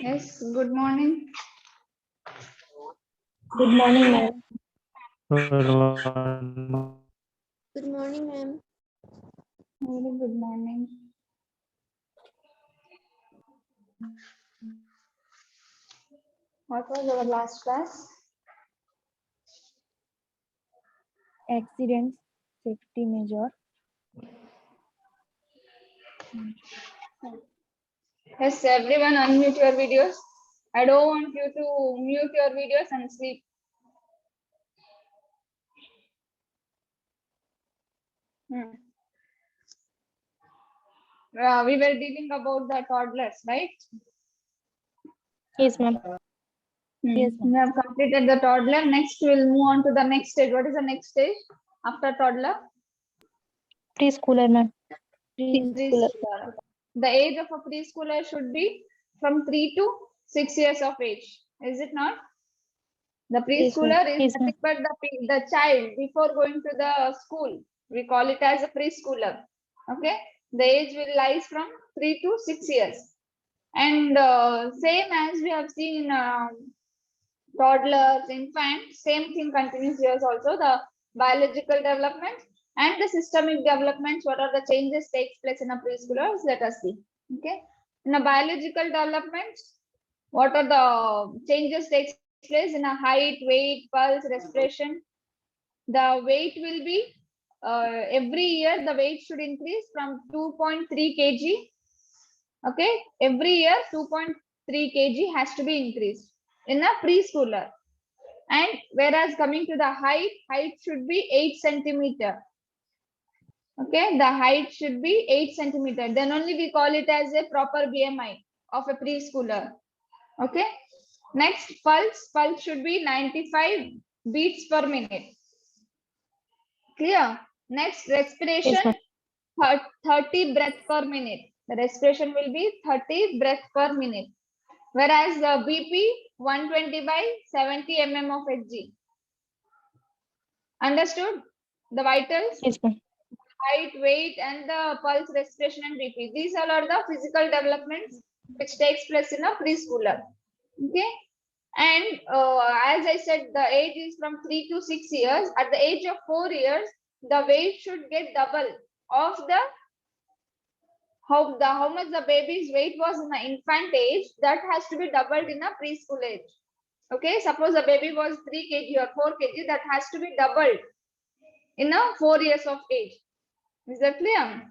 Yes, good morning. Good morning, ma'am. Good morning. Good morning, ma'am. Very good morning. What was our last class? Accidents, safety measure. Yes, everyone unmute your videos. I don't want you to mute your videos and sleep. We were dealing about the toddlers, right? Yes, ma'am. Yes, ma'am. We have completed the toddler. Next, we'll move on to the next stage. What is the next stage after toddler? Preschooler, ma'am. Preschooler. Preschooler. The age of a preschooler should be from 3 to 6 years of age. Is it not? The Yes, ma'am. preschooler is Yes, ma'am. nothing but the child before going to the school. We call it as a preschooler. Okay. The age will lies from 3 to 6 years. And same as we have seen in toddlers, infants, same thing continues here also. The biological development and the systemic developments, what are the changes takes place in a preschooler? Let us see. Okay. In a biological development, what are the changes takes place in a height, weight, pulse, respiration? The weight will be every year the weight should increase from 2.3 kg. Okay, every year 2.3 kg has to be increased in a preschooler. And whereas coming to the height should be 8 centimeter. Okay, the height should be 8 centimeter. Then only we call it as a proper BMI of a preschooler. Okay. Next, pulse should be 95 beats per minute. Clear? Next, respiration, Yes, 30 breath per minute. The respiration will be 30 breath per minute. Whereas the BP, 120 by 70 mm of Hg. Understood? The vitals, yes, ma'am. height, weight, and the pulse, respiration, and BP. These all are the physical developments which takes place in a preschooler. Okay. And as I said, the age is from 3 to 6 years. At the age of 4 years, the weight should get double of the how much the baby's weight was in the infant age. That has to be doubled in a preschool age. Okay, suppose the baby was 3 kg or 4 kg, that has to be doubled in a 4 years of age. Is that clear?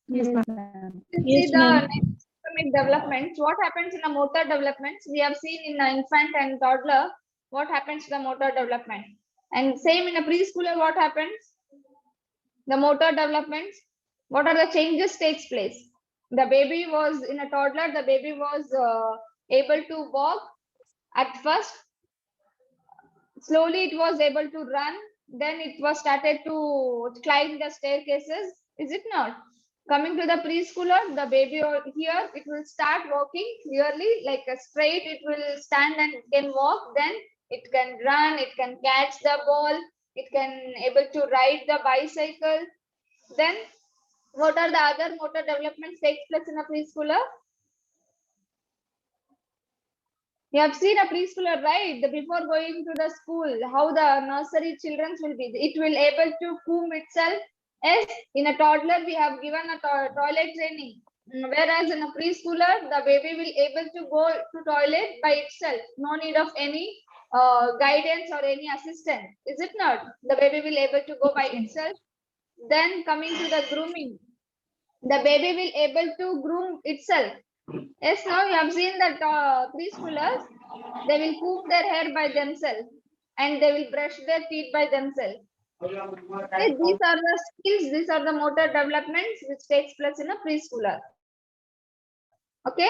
Yes, ma'am. See Yes, the ma'am. next systemic developments. What happens in the motor developments? We have seen in the infant and toddler. What happens to the motor development? And same in a preschooler. What happens? The motor developments. What are the changes takes place? The baby was in a toddler. The baby was able to walk at first. Slowly, it was able to run. Then it was started to climb the staircases. Is it not? Coming to the preschooler, the baby here, it will start walking clearly, like a straight, it will stand and can walk, then it can run, it can catch the ball, it can able to ride the bicycle. Then what are the other motor developments takes place in a preschooler? You have seen a preschooler, right? Before going to the school, how the nursery children will be. It will able to comb itself. Yes, in a toddler, we have given a toilet training. Whereas in a preschooler, the baby will able to go to toilet by itself. No need of any guidance or any assistance. Is it not? The baby will able to go by itself. Then coming to the grooming, the baby will able to groom itself. Yes, now you have seen that preschoolers, they will comb their hair by themselves and they will brush their teeth by themselves. Okay, these are the skills, these are the motor developments which takes place in a preschooler. Okay,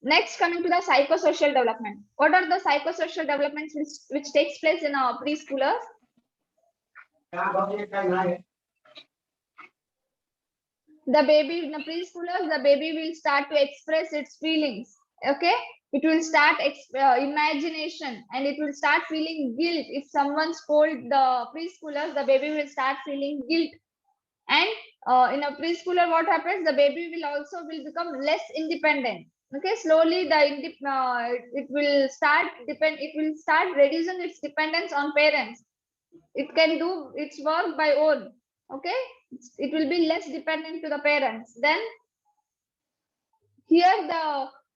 next coming to the psychosocial development. What are the psychosocial developments which takes place in a preschooler? The baby in a preschooler, the baby will start to express its feelings. Okay, it will start imagination and it will start feeling guilt. If someone scold the preschoolers, the baby will start feeling guilt. And in a preschooler, what happens? The baby will also will become less independent. Okay, slowly it will start reducing its dependence on parents. It can do its work by own. Okay, it will be less dependent to the parents. Then here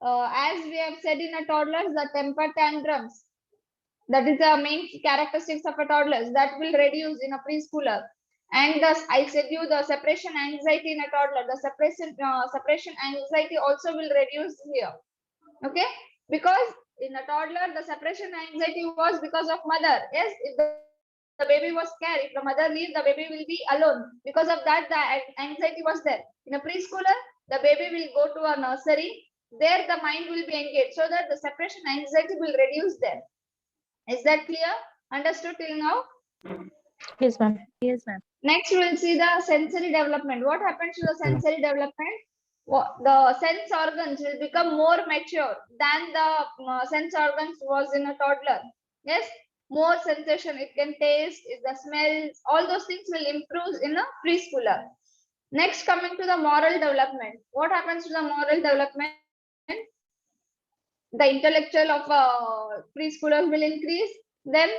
as we have said in a toddlers, the temper tantrums, that is the main characteristics of a toddlers, that will reduce in a preschooler. And thus I said you the separation anxiety in a toddler, the separation anxiety also will reduce here. Okay, because in a toddler the separation anxiety was because of mother. Yes, if the baby was scared, if the mother leave, the baby will be alone. Because of that, the anxiety was there. In a preschooler, the baby will go to a nursery. There, the mind will be engaged, so that the separation anxiety will reduce there. Is that clear? Understood till now? Yes, ma'am. Yes, ma'am. Next, we will see the sensory development. What happens to the sensory development? The sense organs will become more mature than the sense organs was in a toddler. Yes, more sensation. It can taste, the smells, all those things will improve in a preschooler. Next, coming to the moral development. What happens to the moral development? The intellectual of preschoolers will increase. Then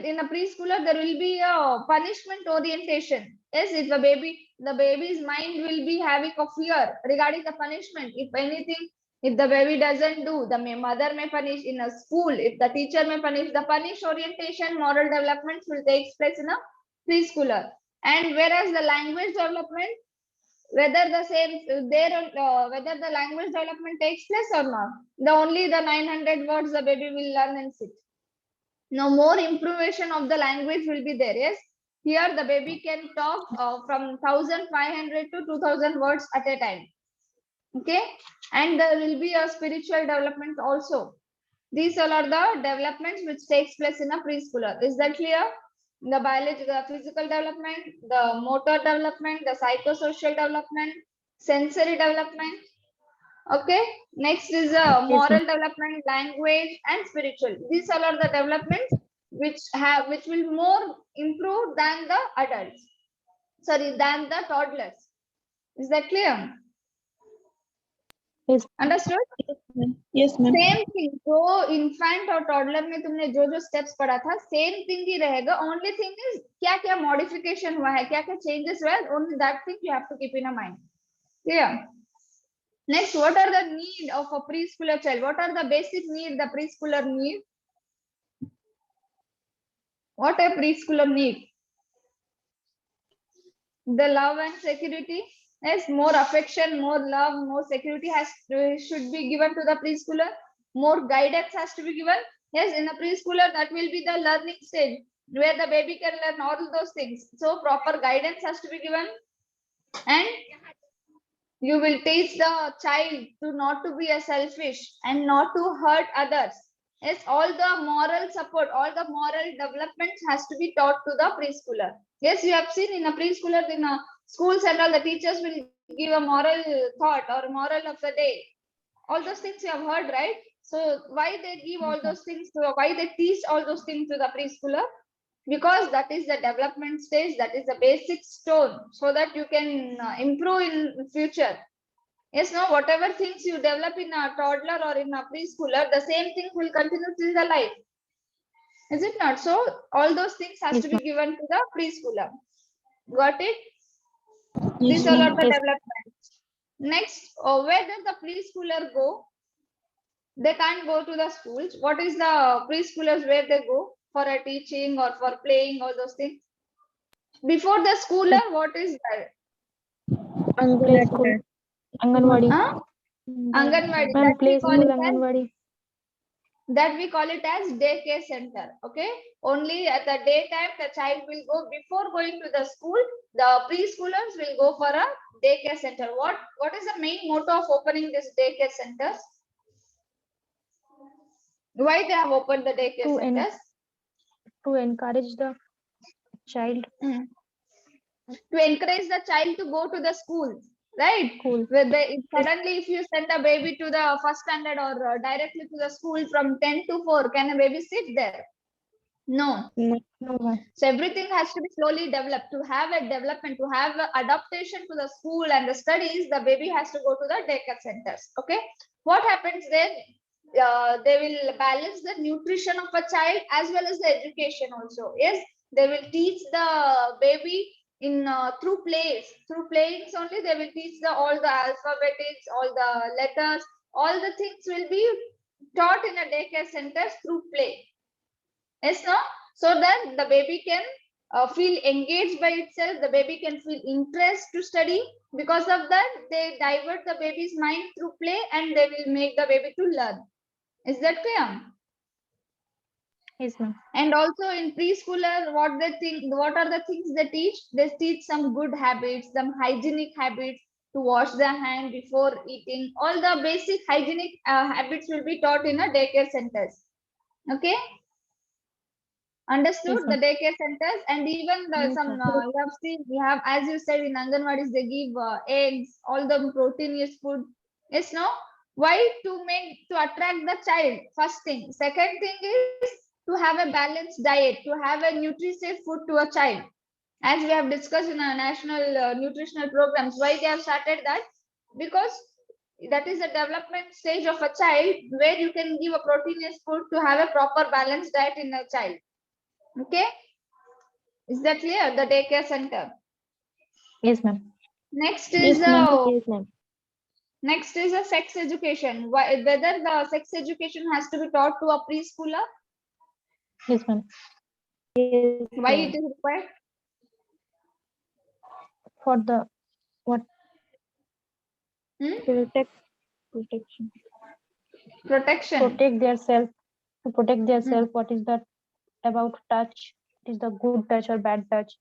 in a preschooler, there will be a punishment orientation. Yes, if the baby's mind will be having a fear regarding the punishment. If anything, if the baby doesn't do, the mother may punish in a school. If the teacher may punish, the punish orientation, moral development will take place in a preschooler. And whereas the language development, whether the language development takes place or not, only the 900 words the baby will learn and sit. Now more improvement of the language will be there. Yes, here the baby can talk from 1500 to 2000 words at a time. Okay, and there will be a spiritual development also. These all are the developments which takes place in a preschooler. Is that clear? The biology, the physical development, the motor development, the psychosocial development, sensory development. Okay, next is moral development, language, and spiritual. These all are the developments which will more improve than the adults. Sorry, than the toddlers. Is that clear? Yes. Understood? Yes, ma'am. Same thing जो infant और toddler में तुमने जो जो steps पढ़ा था same thing he रहेगा. Only thing is क्या क्या मॉडिफिकेशन हुआ है, क्या क्या चेंजेस हुआ है. Only that thing you have to keep in mind. Clear? Next, what are the need of a preschooler child? What are the basic need the preschooler need? What a preschooler need? The love and security. Yes, more affection, more love, more security should be given to the preschooler. More guidance has to be given. Yes, in a preschooler, that will be the learning stage where the baby can learn all those things. So proper guidance has to be given, and you will teach the child to not to be a selfish and not to hurt others. Yes, all the moral support, all the moral development has to be taught to the preschooler. Yes, you have seen in a preschooler, in a schools and all, the teachers will give a moral thought or moral of the day. All those things you have heard, right? So why they give all those things why they teach all those things to the preschooler? Because that is the development stage, that is the basic stone, so that you can improve in future. Yes, no, whatever things you develop in a toddler or in a preschooler, the same thing will continue till the life. Is it not? So all those things has to be given to the preschooler. Got it? These all are the developments. Next, where does the preschooler go? They can't go to the schools. What is the preschoolers where they go for a teaching or for playing, all those things? Before the schooler, what is that? Play school. Anganwadi. Huh? Anganwadi. Ma'am, play school, Anganwadi. That we call it as daycare center. Okay, only at the daytime the child will go. Before going to the school, the preschoolers will go for a daycare center. What is the main motto of opening this daycare centers? Why they have opened the daycare centers? To encourage the child. To encourage the child to go to the school, right? Cool. Suddenly, if you send a baby to the first standard or directly to the school from 10 to 4, can a baby sit there? No. No, ma'am. So everything has to be slowly developed. To have a development, to have a adaptation to the school and the studies, the baby has to go to the daycare centers. Okay. What happens then? They will balance the nutrition of a child as well as the education also. Yes, they will teach the baby in through plays. Through playings only, they will teach the all the alphabetics, all the letters, all the things will be taught in a daycare centers through play. Yes, no? So that the baby can feel engaged by itself, the baby can feel interest to study. Because of that, they divert the baby's mind through play and they will make the baby to learn. Is that clear? Yes, ma'am. And also in preschooler, what they think, what are the things they teach? They teach some good habits, some hygienic habits, to wash their hand before eating. All the basic hygienic habits will be taught in a daycare centers. Okay. Understood. Yes, The ma'am. daycare centers, and even the Yes, some ma'am. you have seen, we have, as you said, in Anganwadis they give eggs, all the proteinous food. Yes, no. Why? To make, to attract the child. First thing. Second thing is to have a balanced diet, to have a nutritious food to a child. As we have discussed in our national nutritional programs, why they have started that? Because that is the development stage of a child where you can give a proteinous food to have a proper balanced diet in a child. Okay, is that clear? The daycare center. Yes, ma'am. Next is Yes, ma'am. next is a sex education. Whether the sex education has to be taught to a preschooler? Yes, ma'am. Yes, Why ma'am. it is required? For the what? Hmm? Protection. Protection. Protect their self. To protect their Hmm. self. What is that about touch? Is the good touch or bad touch?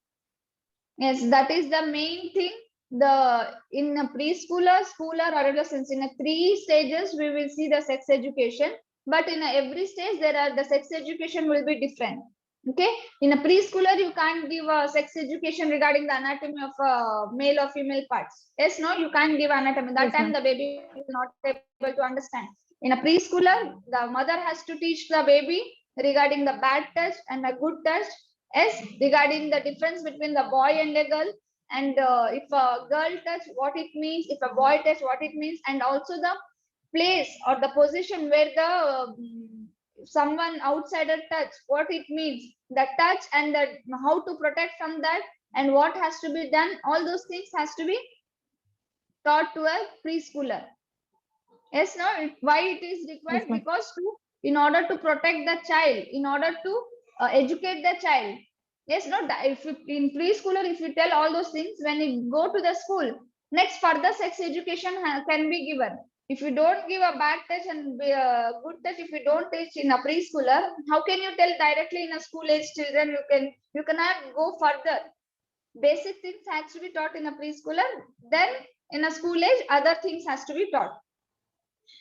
Yes, that is the main thing. The in a preschooler, schooler, or adolescence, in a 3 stages, we will see the sex education. But in every stage, there are the sex education will be different. Okay, in a preschooler, you can't give a sex education regarding the anatomy of male or female parts. Yes, no, you can't give anatomy. That Yes, time ma'am. the baby will not able to understand. In a preschooler, the mother has to teach the baby regarding the bad touch and a good touch. Yes, regarding the difference between the boy and a girl, and if a girl touch, what it means, if a boy touch, what it means, and also the place or the position where the someone outsider touch, what it means, the touch and the how to protect from that, and what has to be done. All those things has to be taught to a preschooler. Yes, no, why it is Yes, required? ma'am. Because to, in order to protect the child, in order to educate the child. Yes, no, if you, in preschooler, if you tell all those things, when you go to the school, next further sex education can be given. If you don't give a bad touch and good touch, if you don't teach in a preschooler, how can you tell directly in a school age children? You cannot go further. Basic things has to be taught in a preschooler. Then in a school age, other things has to be taught.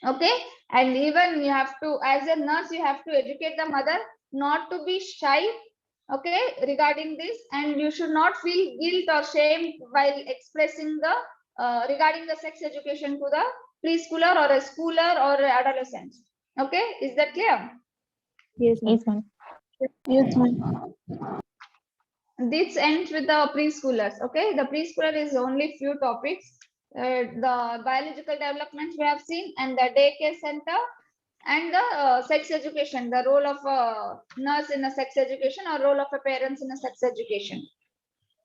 Okay, and even you have to, as a nurse, you have to educate the mother not to be shy, okay, regarding this, and you should not feel guilt or shame while expressing the regarding the sex education to the preschooler or a schooler or adolescent. Okay, is that clear? Yes, ma'am. Yes, ma'am. This ends with the preschoolers. Okay, the preschooler is only few topics. The biological developments we have seen, and the daycare center, and the sex education, the role of a nurse in a sex education or role of a parents in a sex education.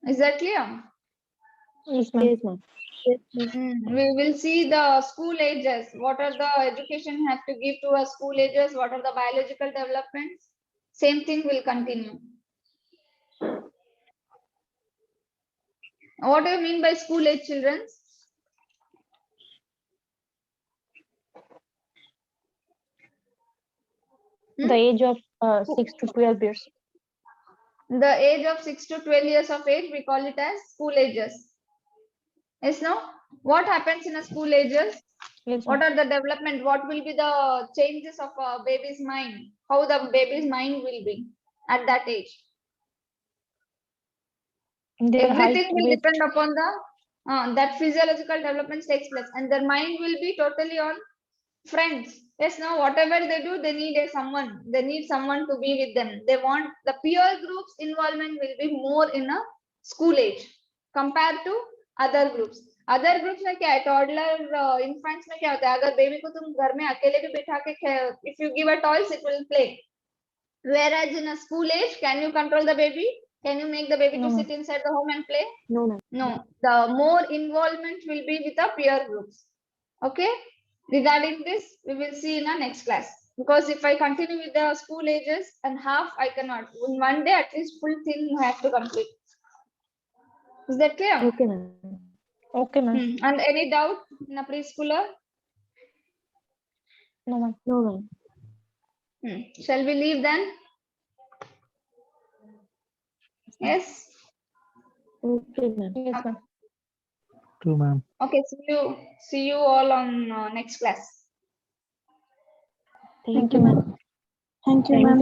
Is that clear? Yes, ma'am. Yes, ma'am. We will see the school ages. What are the education have to give to a school ages? What are the biological developments? Same thing will continue. What do you mean by school age children? The age of 6 to 12 years. The age of 6 to 12 years of age, we call it as school ages. Yes, no? What happens in a school ages? Yes, What ma'am. are the development? What will be the changes of a baby's mind? How the baby's mind will be at that age? Their height, Everything will weight. depend upon the that physiological development takes place, and their mind will be totally on friends. Yes, now whatever they do, they need someone. They need someone to be with them. They want the peer groups involvement will be more in a school age compared to other groups. Other groups में क्या है, toddler infants में क्या होता है, अगर baby को तुम घर में अकेले भी बिठा के, if you give a toys it will play. Whereas in a school age, can you control the baby? Can you make the baby to No. sit inside the home and play? No, ma'am. No. The more involvement will be with the peer groups. Okay. Regarding this, we will see in our next class. Because if I continue with the school ages and half, I cannot. In one day, at least full thing you have to complete. Is that clear? Okay, ma'am. Okay, ma'am. And any doubt in a preschooler? No, ma'am. No, ma'am. Shall we leave then? Yes. Okay, ma'am. Yes, ma'am. True, ma'am. Okay. See you all on next class. Thank you, ma'am. Thank you, ma'am.